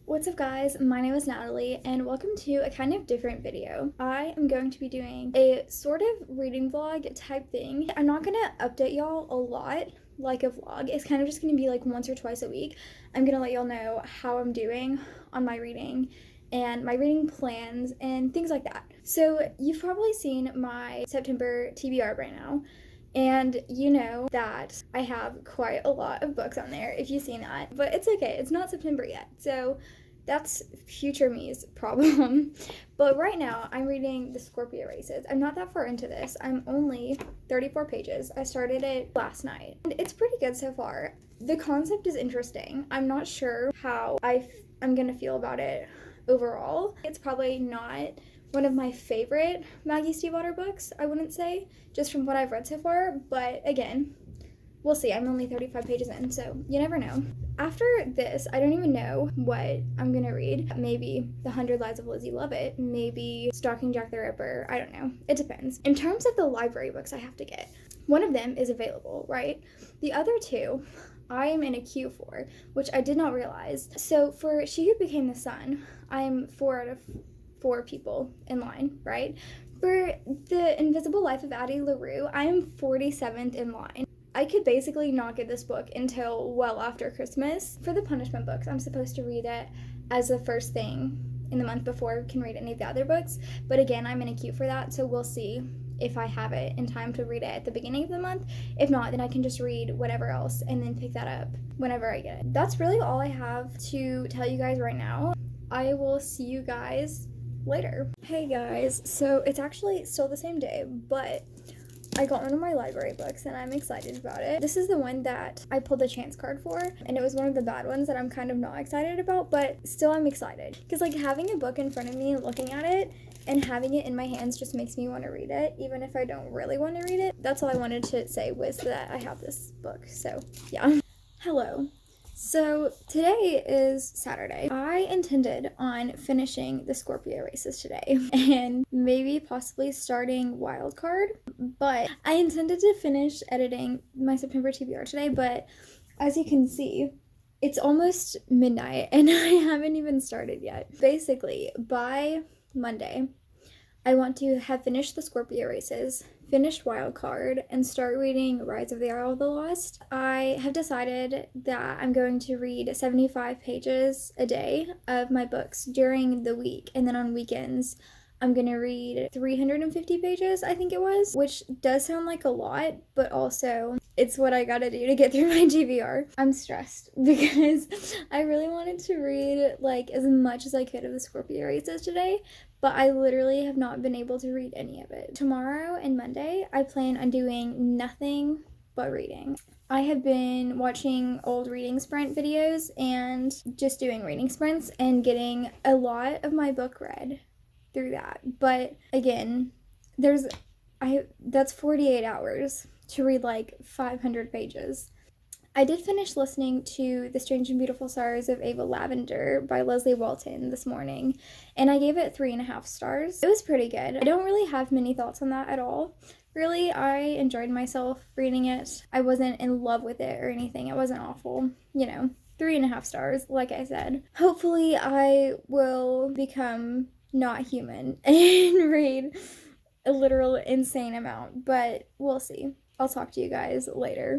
What's up guys, my name is Natalie and welcome to a kind of different video. I am going to be doing a sort of reading vlog type thing. I'm not gonna update y'all a lot like a vlog. It's kind of just gonna be like once or twice a week. I'm gonna let y'all know how I'm doing on my reading and my reading plans and things like that. So you've probably seen my September TBR by now. And you know that I have quite a lot of books on there if you've seen that, but it's okay, it's not September yet, so that's future me's problem. But right now I'm reading The Scorpio Races. I'm not that far into this. I'm only 34 pages. I started it last night and it's pretty good so far. The concept is interesting. I'm not sure how I'm gonna feel about it overall. It's probably not one of my favorite Maggie Stiefvater books, I wouldn't say, just from what I've read so far, but again, we'll see. I'm only 35 pages in, so you never know. After this, I don't even know what I'm gonna read. Maybe The 100 Lives of Lizzie Lovett, maybe Stalking Jack the Ripper, I don't know. It depends. In terms of the library books I have to get, one of them is available, right? The other two, I am in a queue for, which I did not realize. So for She Who Became the Sun, I'm 4 out of 4 people in line, right? For The Invisible Life of Addie LaRue, I am 47th in line. I could basically not get this book until well after Christmas. For the punishment books, I'm supposed to read it as the first thing in the month before I can read any of the other books, but again, I'm in a queue for that, so we'll see if I have it in time to read it at the beginning of the month. If not, then I can just read whatever else and then pick that up whenever I get it. That's really all I have to tell you guys right now. I will see you guys later. Hey guys, so it's actually still the same day, but I got one of my library books and I'm excited about it. This is the one that I pulled the chance card for, and it was one of the bad ones that I'm kind of not excited about, but still I'm excited. Because like having a book in front of me and looking at it and having it in my hands just makes me want to read it, even if I don't really want to read it. That's all I wanted to say was that I have this book, so yeah. Hello. So today is Saturday. I intended on finishing the Scorpio Races today and maybe possibly starting Wildcard, but I intended to finish editing my September TBR today, but as you can see, it's almost midnight and I haven't even started yet. Basically, by Monday, I want to have finished the Scorpio Races, finished Wildcard, and start reading Rise of the Isle of the Lost. I have decided that I'm going to read 75 pages a day of my books during the week, and then on weekends I'm gonna read 350 pages, I think it was, which does sound like a lot, but also it's what I gotta do to get through my TBR. I'm stressed because I really wanted to read like as much as I could of the Scorpio Races today, but I literally have not been able to read any of it. Tomorrow and Monday, I plan on doing nothing but reading. I have been watching old reading sprint videos and just doing reading sprints and getting a lot of my book read through that. But again, that's 48 hours to read like 500 pages. I did finish listening to The Strange and Beautiful Sorrows of Ava Lavender by Leslie Walton this morning, and I gave it 3.5 stars. It was pretty good. I don't really have many thoughts on that at all. Really, I enjoyed myself reading it. I wasn't in love with it or anything. It wasn't awful, you know. 3.5 stars, like I said. Hopefully I will become not human and read a literal insane amount, but we'll see. I'll talk to you guys later.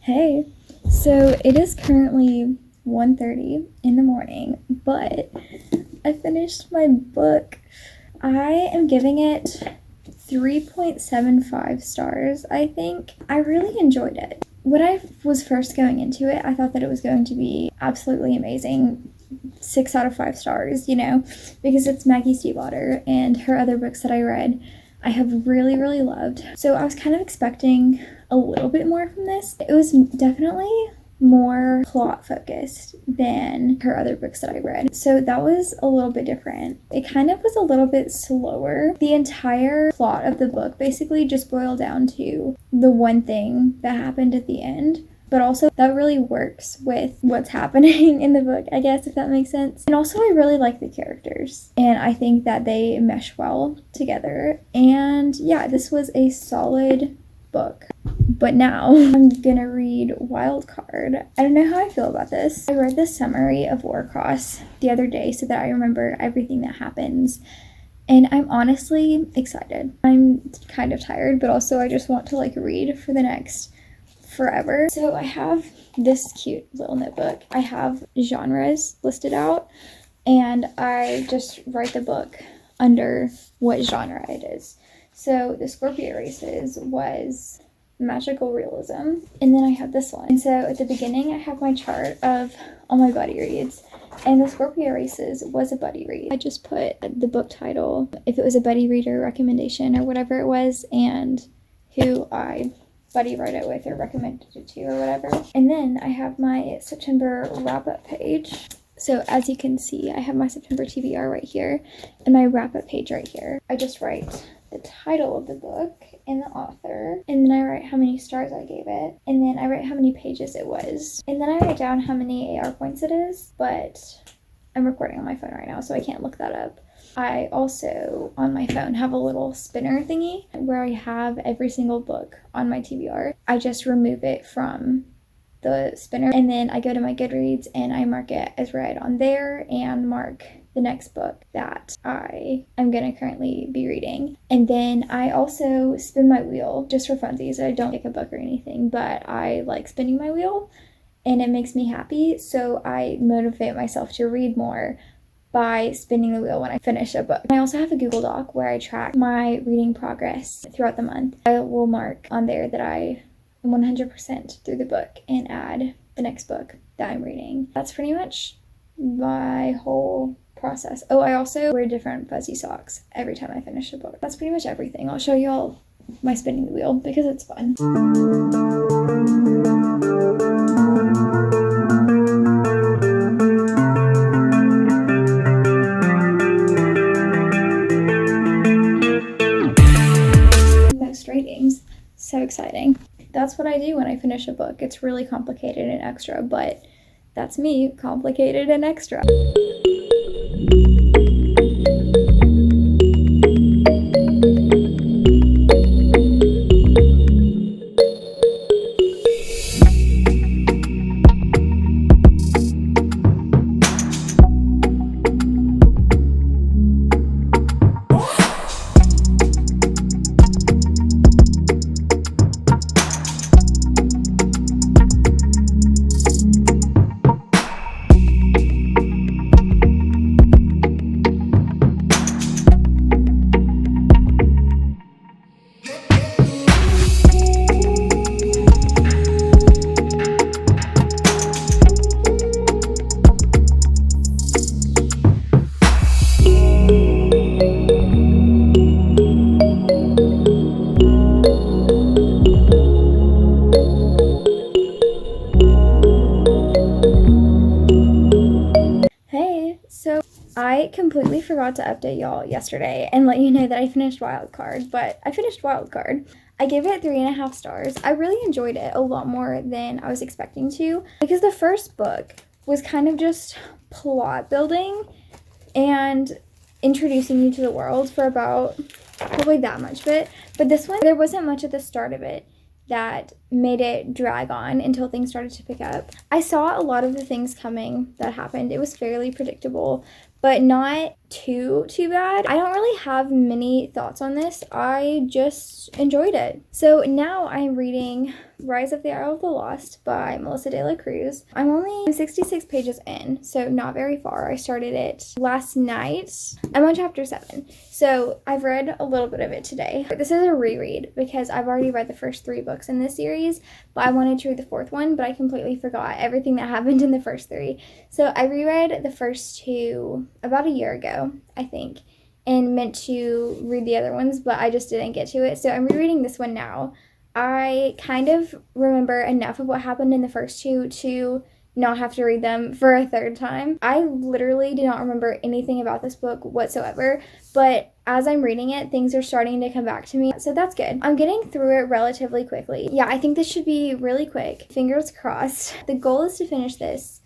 Hey, so it is currently 1:30 in the morning, but I finished my book. I am giving it 3.75 stars, I think. I really enjoyed it. When I was first going into it, I thought that it was going to be absolutely amazing. 6 out of 5 stars, you know, because it's Maggie Stiefvater and her other books that I read I have really, really loved. So I was kind of expecting a little bit more from this. It was definitely more plot focused than her other books that I read. So that was a little bit different. It kind of was a little bit slower. The entire plot of the book basically just boiled down to the one thing that happened at the end. But also that really works with what's happening in the book, I guess, if that makes sense. And also I really like the characters and I think that they mesh well together. And yeah, this was a solid book. But now I'm gonna read Wildcard. I don't know how I feel about this. I read the summary of Warcross the other day so that I remember everything that happens. And I'm honestly excited. I'm kind of tired, but also I just want to read for the next forever. So I have this cute little notebook. I have genres listed out and I just write the book under what genre it is. So the Scorpio Races was magical realism, and then I have this one. And so at the beginning I have my chart of all my buddy reads, and the Scorpio Races was a buddy read. I just put the book title, if it was a buddy reader recommendation or whatever it was, and who I buddy wrote it with or recommended it to or whatever. And then I have my September wrap-up page. So as you can see, I have my September TBR right here and my wrap-up page right here. I just write the title of the book and the author, and then I write how many stars I gave it, and then I write how many pages it was, and then I write down how many AR points it is, but I'm recording on my phone right now so I can't look that up. I also, on my phone, have a little spinner thingy where I have every single book on my TBR. I just remove it from the spinner, and then I go to my Goodreads and I mark it as read on there and mark the next book that I am going to currently be reading. And then I also spin my wheel just for funsies. I don't pick a book or anything, but I like spinning my wheel and it makes me happy. So I motivate myself to read more by spinning the wheel when I finish a book. I also have a Google Doc where I track my reading progress throughout the month. I will mark on there that I am 100% through the book and add the next book that I'm reading. That's pretty much my whole process. Oh, I also wear different fuzzy socks every time I finish a book. That's pretty much everything. I'll show y'all my spinning the wheel because it's fun. Most ratings. So exciting. That's what I do when I finish a book. It's really complicated and extra, but that's me, complicated and extra. I completely forgot to update y'all yesterday and let you know that I finished Wildcard, but I finished Wildcard. I gave it 3.5 stars. I really enjoyed it a lot more than I was expecting to because the first book was kind of just plot building and introducing you to the world for about probably that much of it. But this one, there wasn't much at the start of it that made it drag on until things started to pick up. I saw a lot of the things coming that happened. It was fairly predictable, but not too bad. I don't really have many thoughts on this. I just enjoyed it. So now I'm reading Rise of the Isle of the Lost by Melissa De La Cruz. I'm only 66 pages in, so not very far. I started it last night. I'm on chapter 7, so I've read a little bit of it today. This is a reread because I've already read the first 3 books in this series, but I wanted to read the 4th one, but I completely forgot everything that happened in the first 3. So I reread the first 2 about a year ago, I think, and meant to read the other ones, but I just didn't get to it. So I'm rereading this one now. I kind of remember enough of what happened in the first two to not have to read them for a third time. I literally do not remember anything about this book whatsoever, but as I'm reading it, things are starting to come back to me, so that's good. I'm getting through it relatively quickly. Yeah, I think this should be really quick. Fingers crossed. The goal is to finish this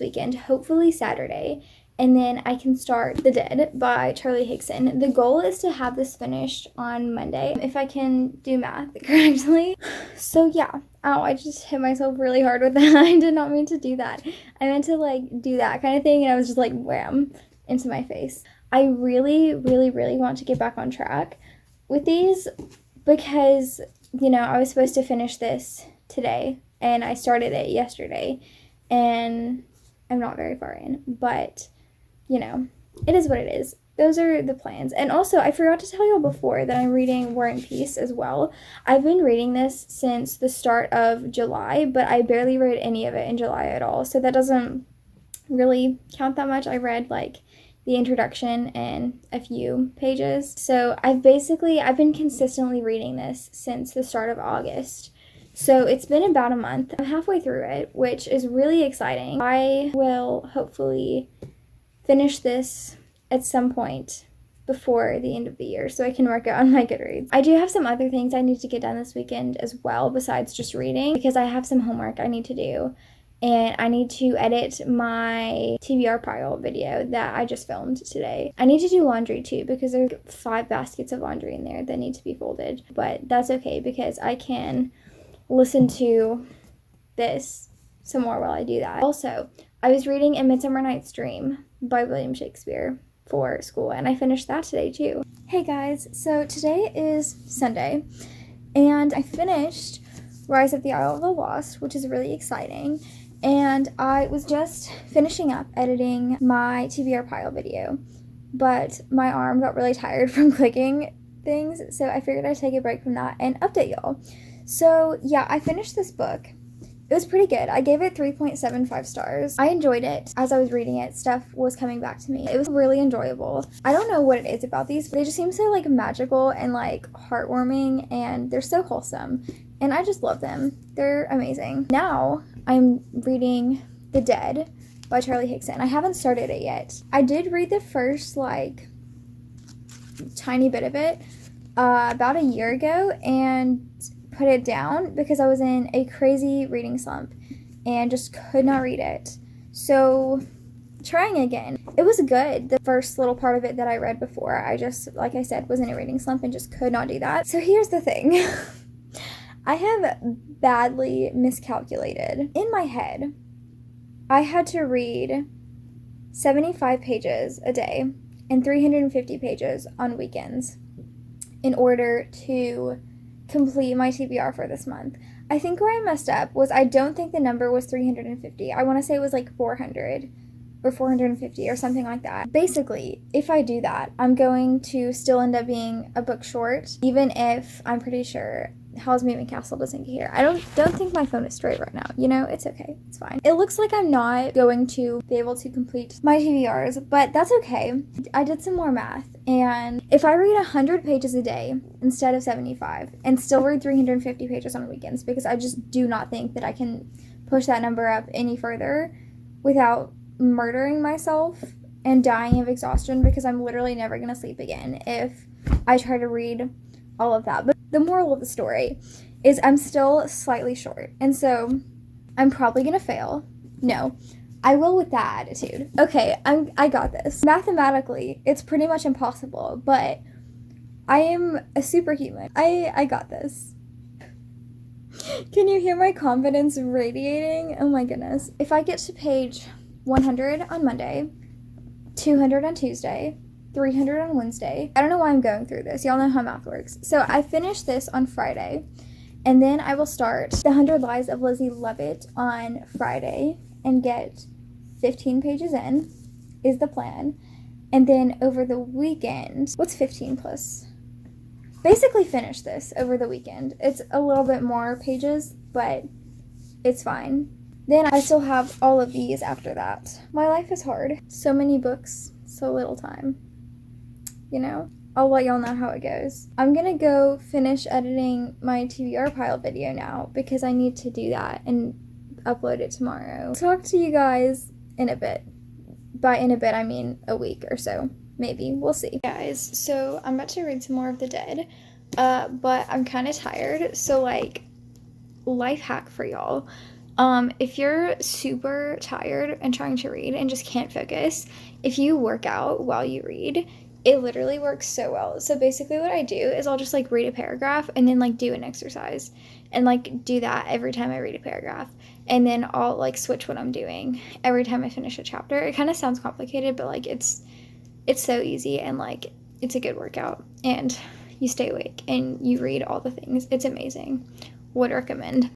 weekend, hopefully Saturday, and then I can start The Dead by Charlie Higson. The goal is to have this finished on Monday, if I can do math correctly. So yeah. Ow, I just hit myself really hard with that. I did not mean to do that. I meant to like do that kind of thing, and I was just like wham into my face. I really, really, really want to get back on track with these because, you know, I was supposed to finish this today and I started it yesterday and I'm not very far in, but you know, it is what it is. Those are the plans. And also, I forgot to tell y'all before that I'm reading War and Peace as well. I've been reading this since the start of July, but I barely read any of it in July at all. So that doesn't really count that much. I read like the introduction and a few pages. So I've been consistently reading this since the start of August. So it's been about a month. I'm halfway through it, which is really exciting. I will hopefully finish this at some point before the end of the year so I can work out on my Goodreads. I do have some other things I need to get done this weekend as well besides just reading, because I have some homework I need to do, and I need to edit my TBR pile video that I just filmed today. I need to do laundry too because there are 5 baskets of laundry in there that need to be folded, but that's okay because I can listen to this some more while I do that. Also, I was reading A Midsummer Night's Dream by William Shakespeare for school, and I finished that today too. Hey guys, so today is Sunday, and I finished Rise of the Isle of the Lost, which is really exciting, and I was just finishing up editing my TBR pile video, but my arm got really tired from clicking things, so I figured I'd take a break from that and update y'all. So yeah, I finished this book. It was pretty good. I gave it 3.75 stars. I enjoyed it. As I was reading it, stuff was coming back to me. It was really enjoyable. I don't know what it is about these, but they just seem so like magical and like heartwarming, and they're so wholesome. And I just love them. They're amazing. Now I'm reading The Dead by Charlie Higson. I haven't started it yet. I did read the first like tiny bit of it about a year ago and put it down because I was in a crazy reading slump and just could not read it. So trying again. It was good. The first little part of it that I read before, I just, like I said, was in a reading slump and just could not do that. So here's the thing. I have badly miscalculated. In my head, I had to read 75 pages a day and 350 pages on weekends in order to complete my TBR for this month. I think where I messed up was I don't think the number was 350. I want to say it was like 400 or 450 or something like that. Basically, if I do that, I'm going to still end up being a book short, even if I'm pretty sure Howl's Moving Castle doesn't get here. I don't think my phone is straight right now. You know, it's okay. It's fine. It looks like I'm not going to be able to complete my TBRs, but that's okay. I did some more math, and if I read 100 pages a day instead of 75 and still read 350 pages on weekends, because I just do not think that I can push that number up any further without murdering myself and dying of exhaustion, because I'm literally never going to sleep again if I try to read all of that. But the moral of the story is I'm still slightly short, and so I'm probably gonna fail. No, I will with that attitude. Okay, I got this. Mathematically, it's pretty much impossible, but I am a superhuman. I got this. Can you hear my confidence radiating? Oh my goodness. If I get to page 100 on Monday, 200 on Tuesday, 300 on Wednesday. I don't know why I'm going through this. Y'all know how math works. So I finished this on Friday, and then I will start The 100 Lies of Lizzie Lovett on Friday and get 15 pages in, is the plan. And then over the weekend, what's 15 plus? Basically finish this over the weekend. It's a little bit more pages, but it's fine. Then I still have all of these after that. My life is hard. So many books, so little time. You know? I'll let y'all know how it goes. I'm gonna go finish editing my TBR pile video now because I need to do that and upload it tomorrow. Talk to you guys in a bit. By in a bit, I mean a week or so. Maybe. We'll see. Guys, so I'm about to read some more of The Dead, but I'm kind of tired, so, like, life hack for y'all. If you're super tired and trying to read and just can't focus, if you work out while you read, it literally works so well. So basically what I do is I'll just, like, read a paragraph and then, like, do an exercise and, like, do that every time I read a paragraph. And then I'll, like, switch what I'm doing every time I finish a chapter. It kind of sounds complicated, but, like, it's so easy, and, like, it's a good workout, and you stay awake and you read all the things. It's amazing. Would recommend.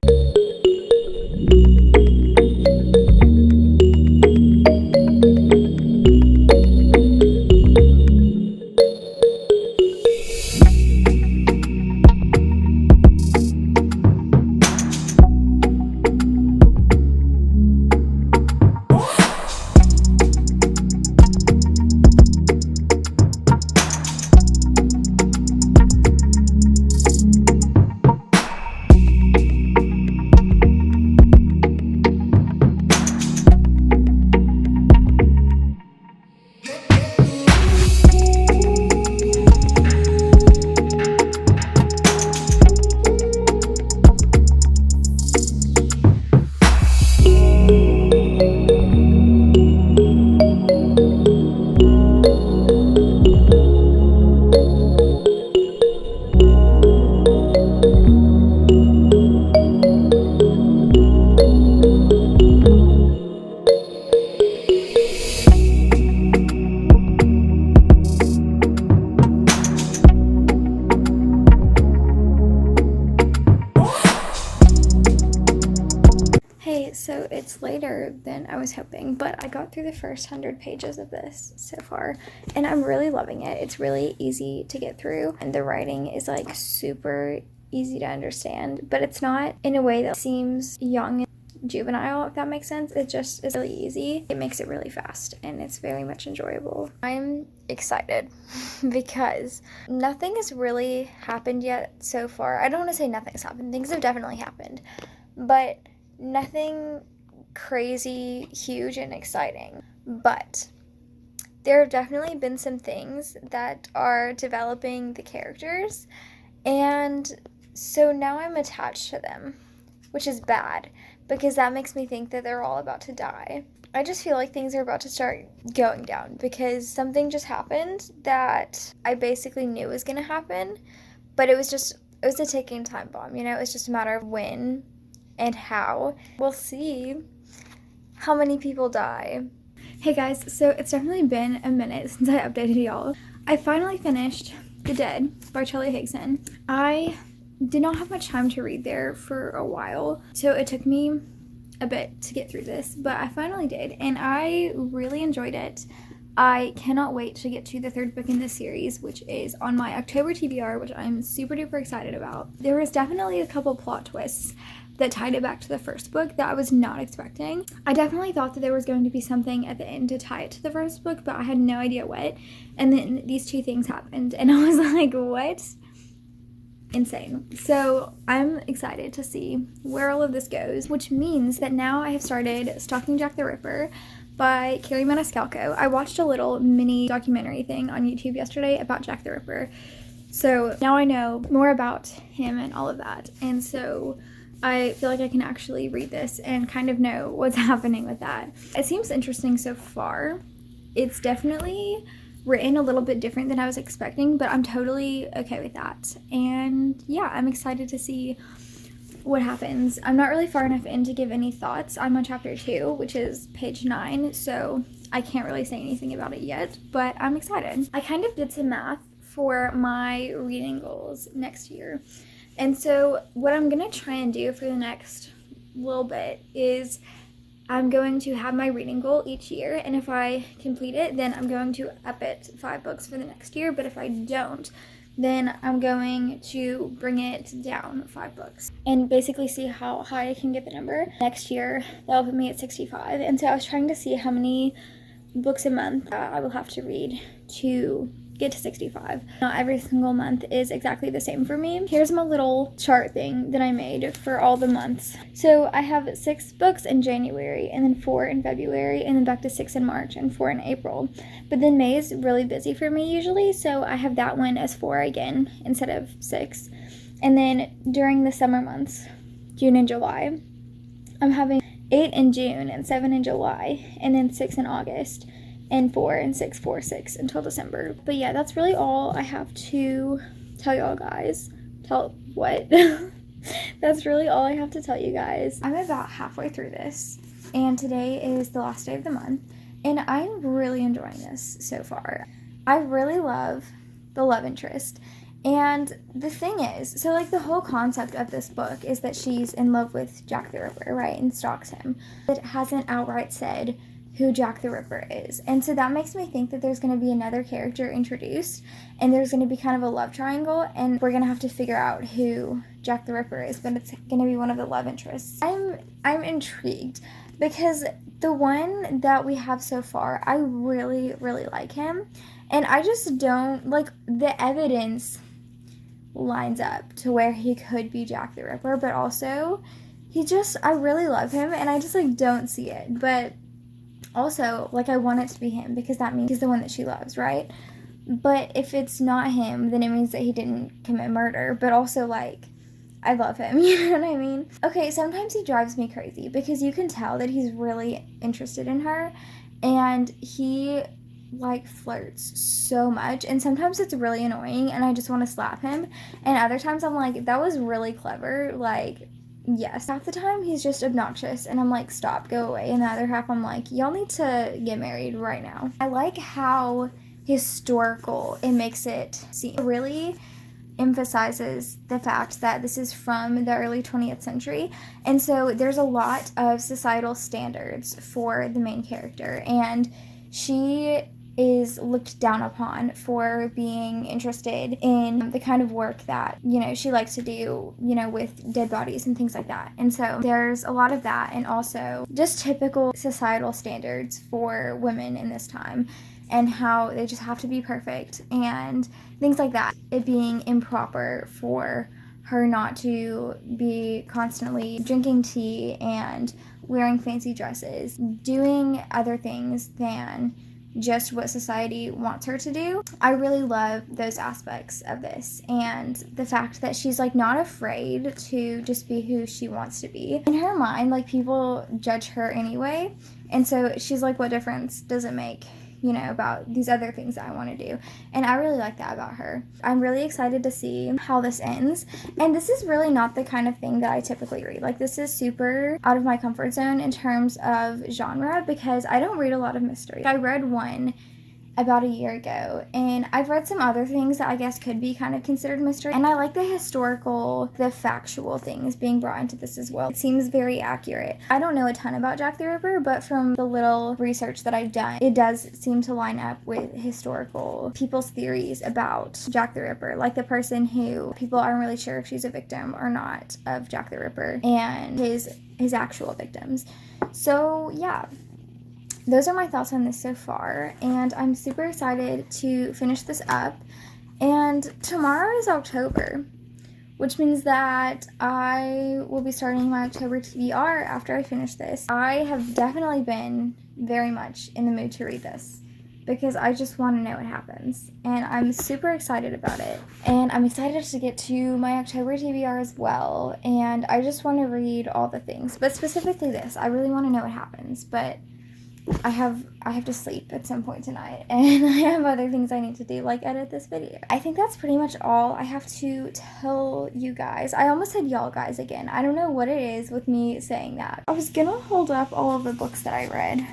Hey, so it's later than I was hoping, but I got through the first 100 pages of this so far, and I'm really loving it. It's really easy to get through, and the writing is, like, super easy to understand, but it's not in a way that seems young and juvenile, if that makes sense. It just is really easy. It makes it really fast, and it's very much enjoyable. I'm excited because nothing has really happened yet so far. I don't want to say nothing's happened. Things have definitely happened, but nothing crazy, huge, and exciting. But there have definitely been some things that are developing the characters, and so now I'm attached to them, which is bad because that makes me think that they're all about to die. I just feel like things are about to start going down because something just happened that I basically knew was going to happen, but it was a ticking time bomb, you know? It was just a matter of when and how. We'll see how many people die. Hey guys, so it's definitely been a minute since I updated y'all. I finally finished The Dead by Charlie Higson. I did not have much time to read there for a while, so it took me a bit to get through this, but I finally did, and I really enjoyed it. I cannot wait to get to the third book in this series, which is on my October TBR, which I'm super duper excited about. There was definitely a couple plot twists that tied it back to the first book that I was not expecting. I definitely thought that there was going to be something at the end to tie it to the first book, but I had no idea what. And then these two things happened, and I was like, what? Insane. So I'm excited to see where all of this goes, which means that now I have started Stalking Jack the Ripper by Kerri Maniscalco. I watched a little mini documentary thing on YouTube yesterday about Jack the Ripper. So now I know more about him and all of that. And so I feel like I can actually read this and kind of know what's happening with that. It seems interesting so far. It's definitely written a little bit different than I was expecting, but I'm totally okay with that. And yeah, I'm excited to see what happens. I'm not really far enough in to give any thoughts. I'm on chapter 2, which is page 9, so I can't really say anything about it yet, but I'm excited. I kind of did some math for my reading goals next year. And so what I'm going to try and do for the next little bit is I'm going to have my reading goal each year, and if I complete it, then I'm going to up it 5 books for the next year, but if I don't, then I'm going to bring it down 5 books and basically see how high I can get the number. Next year, that'll put me at 65, and so I was trying to see how many books a month I will have to read to get to 65. Not every single month is exactly the same for me. Here's my little chart thing that I made for all the months. So I have 6 books in January, and then 4 in February, and then back to 6 in March and 4 in April. But then May is really busy for me usually, so I have that one as 4 again instead of 6. And then during the summer months, June and July, I'm having 8 in June and 7 in July, and then 6 in August, and 4 and 6, 4, 6 until December. But yeah, that's really all I have to tell y'all guys. That's really all I have to tell you guys. I'm about halfway through this, and today is the last day of the month, and I'm really enjoying this so far. I really love the love interest. And the thing is, so like the whole concept of this book is that she's in love with Jack the Ripper, right, and stalks him. It hasn't outright said who Jack the Ripper is. And so that makes me think that there's going to be another character introduced, and there's going to be kind of a love triangle, and we're going to have to figure out who Jack the Ripper is, but it's going to be one of the love interests. I'm intrigued because the one that we have so far, I really, really like him, and I just don't, like, the evidence lines up to where he could be Jack the Ripper, but also I really love him, and I just like don't see it. But also, like, I want it to be him because that means he's the one that she loves, right? But if it's not him, then it means that he didn't commit murder. But also, like, I love him, you know what I mean? Okay, sometimes he drives me crazy because you can tell that he's really interested in her, and he like flirts so much, and sometimes it's really annoying and I just want to slap him, and other times I'm like, that was really clever, like, yes. Half the time he's just obnoxious and I'm like, stop, go away, and the other half I'm like, y'all need to get married right now. I like how historical it makes it seem. It really emphasizes the fact that this is from the early 20th century, and so there's a lot of societal standards for the main character, and she is looked down upon for being interested in the kind of work that, you know, she likes to do, you know, with dead bodies and things like that. And so there's a lot of that, and also just typical societal standards for women in this time, and how they just have to be perfect and things like that. It being improper for her not to be constantly drinking tea and wearing fancy dresses, doing other things than just what society wants her to do. I really love those aspects of this, and the fact that she's like not afraid to just be who she wants to be. In her mind, like, people judge her anyway, and so she's like, what difference does it make, you know, about these other things that I want to do? And I really like that about her. I'm really excited to see how this ends, and this is really not the kind of thing that I typically read. Like, this is super out of my comfort zone in terms of genre, because I don't read a lot of mystery. I read one about a year ago, and I've read some other things that I guess could be kind of considered mystery, and I like the factual things being brought into this as well. It seems very accurate. I don't know a ton about Jack the Ripper, but from the little research that I've done, it does seem to line up with historical people's theories about Jack the Ripper, like the person who people aren't really sure if she's a victim or not of Jack the Ripper, and his actual victims. So yeah, those are my thoughts on this so far, and I'm super excited to finish this up. And tomorrow is October, which means that I will be starting my October TBR after I finish this. I have definitely been very much in the mood to read this because I just want to know what happens, and I'm super excited about it. And I'm excited to get to my October TBR as well, and I just want to read all the things, but specifically this. I really want to know what happens, but I have to sleep at some point tonight, and I have other things I need to do, like edit this video. I think that's pretty much all I have to tell you guys. I almost said y'all guys again. I don't know what it is with me saying that. I was gonna hold up all of the books that I read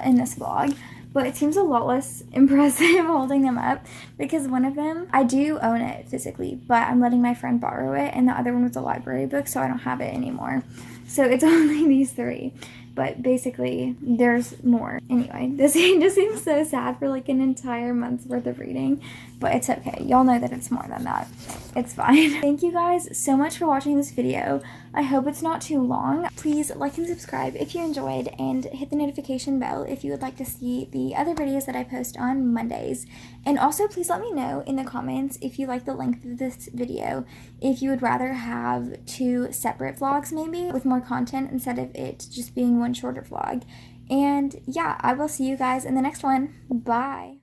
in this vlog, but it seems a lot less impressive holding them up because one of them, I do own it physically, but I'm letting my friend borrow it, and the other one was a library book, so I don't have it anymore. So it's only these 3. But basically, there's more. Anyway, this just seems so sad for like an entire month's worth of reading, but it's okay. Y'all know that it's more than that. It's fine. Thank you guys so much for watching this video. I hope it's not too long. Please like and subscribe if you enjoyed, and hit the notification bell if you would like to see the other videos that I post on Mondays. And also, please let me know in the comments if you like the length of this video, if you would rather have 2 separate vlogs maybe with more content instead of it just being one shorter vlog. And yeah, I will see you guys in the next one. Bye!